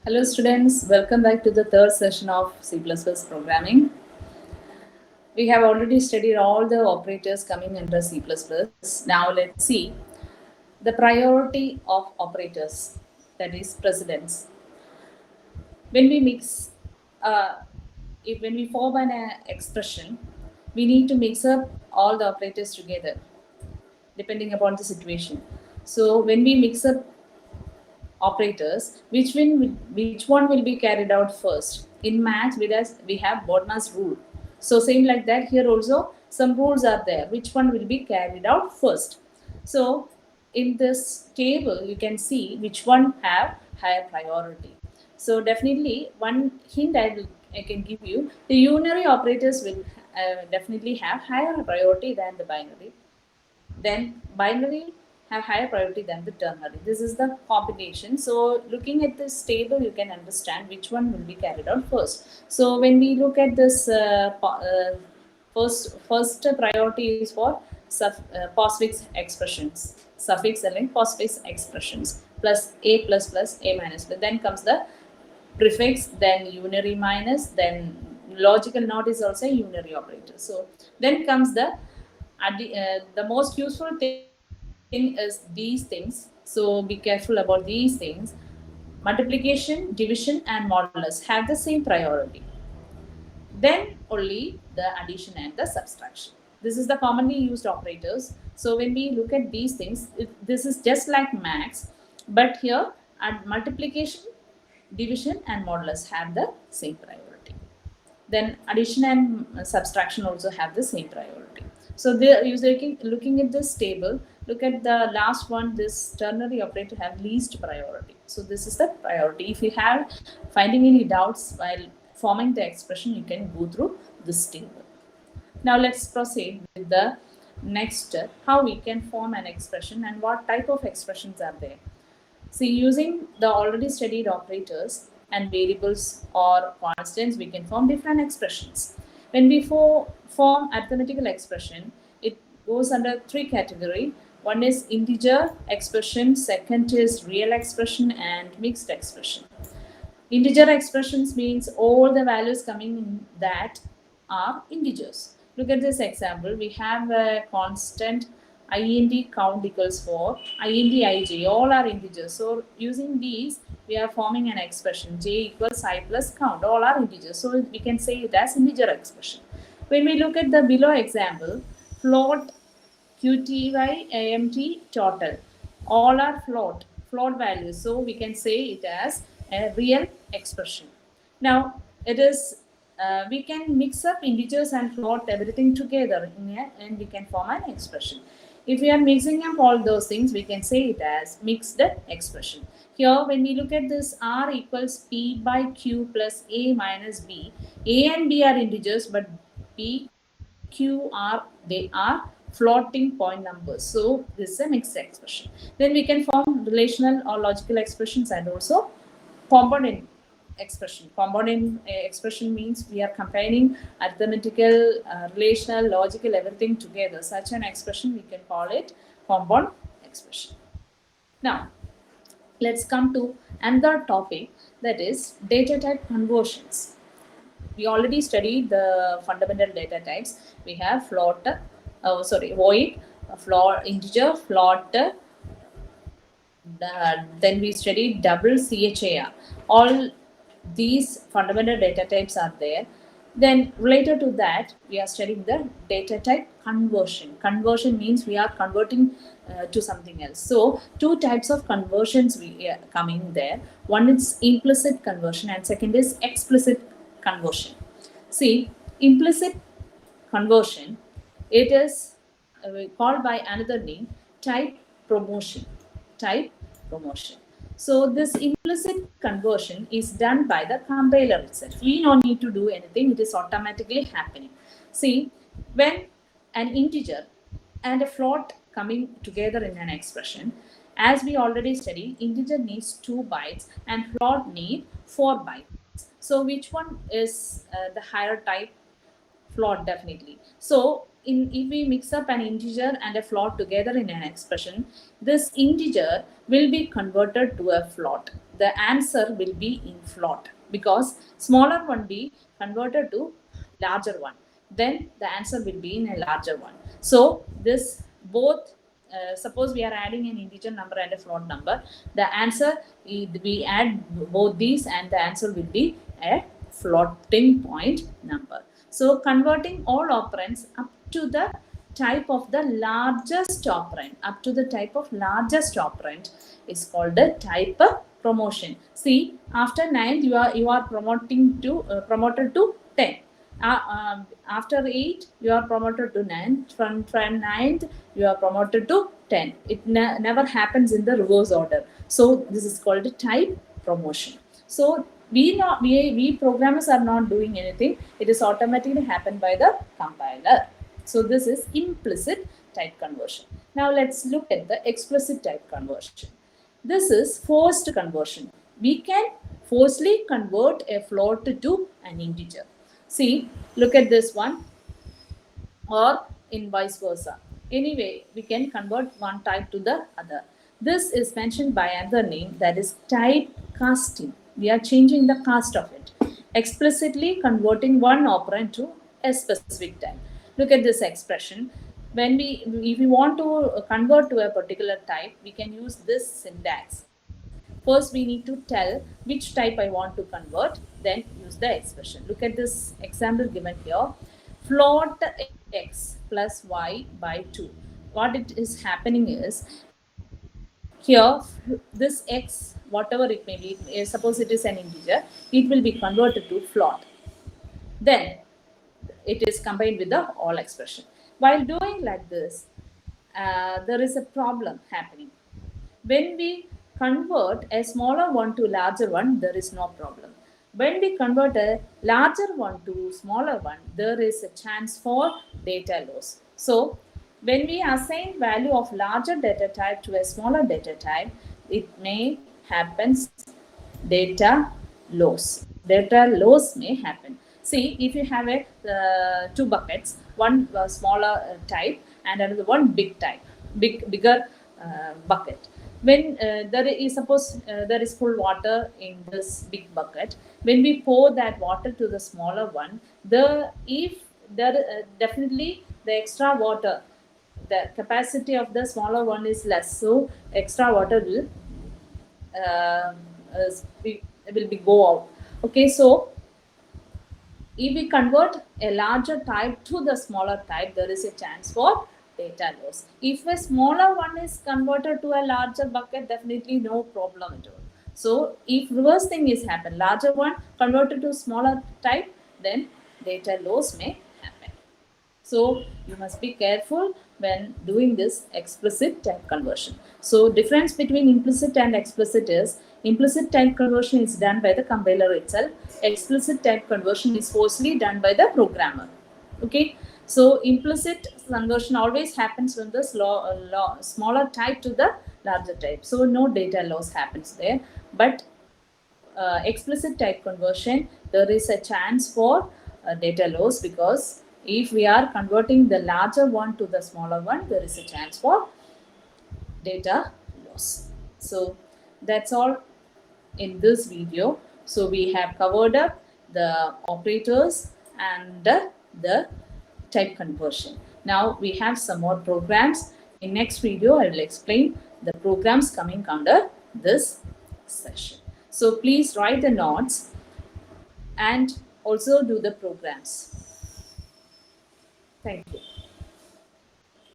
Hello students, welcome back to the third session of C++ programming. We have already studied all the operators coming under C++. Now let's see the priority of operators, that is precedence. When we mix, uh, when we form an expression, we need to mix up all the operators together depending upon the situation. So when we mix up operators, which one will be carried out first? In maths, we have Bodmer's rule. So same like that here also some rules are there. Which one will be carried out first? So in this table you can see which one have higher priority. So definitely one hint I can give you: the unary operators will definitely have higher priority than the binary, then binary have higher priority than the ternary. This is the combination. So looking at this table, you can understand which one will be carried out first. So when we look at this first priority is for postfix expressions, suffix and then postfix expressions, plus a plus plus a minus. But then comes the prefix, then unary minus, then logical not is also a unary operator. So then comes the most useful thing is these things. So be careful about these things. Multiplication, division, and modulus have the same priority. Then only the addition and the subtraction. This is the commonly used operators. So when we look at these things, this is just like max, but here at multiplication, division, and modulus have the same priority. Then addition and subtraction also have the same priority. So there, looking at this table, look at the last one. This ternary operator have least priority. So this is the priority. If you have finding any doubts while forming the expression, you can go through this table. Now let's proceed with the next step: how we can form an expression and what type of expressions are there. See, using the already studied operators and variables or constants, we can form different expressions. When we form arithmetical expression, it goes under three category. One is integer expression, second is real expression, and mixed expression. Integer expressions means all the values coming in that are integers. Look at this example. We have a constant int count equals 4, int ij, all are integers. So using these, we are forming an expression j equals I plus count, all are integers. So we can say it as integer expression. When we look at the below example, float, QTY, AMT, total. All are float values. So we can say it as a real expression. Now it is we can mix up integers and float everything together and we can form an expression. If we are mixing up all those things, we can say it as mixed expression. Here, when we look at this, R equals P by Q plus A minus B. A and B are integers, but P, Q, R, they are floating point numbers. So this is a mixed expression. Then we can form relational or logical expressions and also component expression. Component expression means we are combining arithmetical, relational, logical, everything together. Such an expression we can call it compound expression. Now let's come to another topic, that is data type conversions. We already studied the fundamental data types. We have void, float, integer, float, then we studied double char. All these fundamental data types are there. Then related to that, we are studying the data type conversion. Conversion means we are converting to something else. So two types of conversions we are coming there. One is implicit conversion and second is explicit conversion. See, implicit conversion, it is called by another name, type promotion. Type promotion. So this implicit conversion is done by the compiler itself. We don't need to do anything, it is automatically happening. See, when an integer and a float coming together in an expression, as we already studied, integer needs 2 bytes and float need 4 bytes. So which one is the higher type? Float, definitely. So if we mix up an integer and a float together in an expression, this integer will be converted to a float. The answer will be in float because smaller one be converted to larger one. Then the answer will be in a larger one. So this both suppose we are adding an integer number and a float number. The answer we add both these and the answer will be a floating point number. So converting all operands up to the type of the largest operand, up to the type of largest operand is called the type promotion. See, after 9 you are promoting to promoted to 10. After 8 you are promoted to 9. From 9th you are promoted to 10. It never happens in the reverse order. So this is called a type promotion. So we programmers are not doing anything. It is automatically happened by the compiler. So this is implicit type conversion. Now let's look at the explicit type conversion. This is forced conversion. We can forcibly convert a float to an integer. See, look at this one, or in vice versa. Anyway, we can convert one type to the other. This is mentioned by another name, that is type casting. We are changing the cast of it, explicitly converting one operand to a specific type. Look at this expression. If we want to convert to a particular type, we can use this syntax. First, we need to tell which type I want to convert, then use the expression. Look at this example given here. Float x plus y by 2. What it is happening is, here this x, whatever it may be, suppose it is an integer, it will be converted to float. Then it is combined with the all expression. While doing like this, there is a problem happening. When we convert a smaller one to larger one, there is no problem. When we convert a larger one to smaller one, there is a chance for data loss. So when we assign value of larger data type to a smaller data type, it may happen data loss. Data loss may happen. See, if you have a two buckets, one smaller type and another one big type, bigger bucket. When there is, suppose there is full water in this big bucket, when we pour that water to the smaller one, if there definitely the extra water, the capacity of the smaller one is less, so extra water uh, will be go out. Okay, so if we convert a larger type to the smaller type, there is a chance for data loss. If a smaller one is converted to a larger bucket, definitely no problem at all. So if reverse thing is happen, larger one converted to smaller type, then data loss may happen. So you must be careful when doing this explicit type conversion. So difference between implicit and explicit is, implicit type conversion is done by the compiler itself. Explicit type conversion is forcibly done by the programmer. Okay. So implicit conversion always happens from the smaller type to the larger type. So no data loss happens there. But explicit type conversion, there is a chance for data loss, because if we are converting the larger one to the smaller one, there is a chance for data loss. So that's all in this video. So we have covered up the operators and the type conversion. Now we have some more programs. In next video, I will explain the programs coming under this session. So please write the notes and also do the programs. Thank you.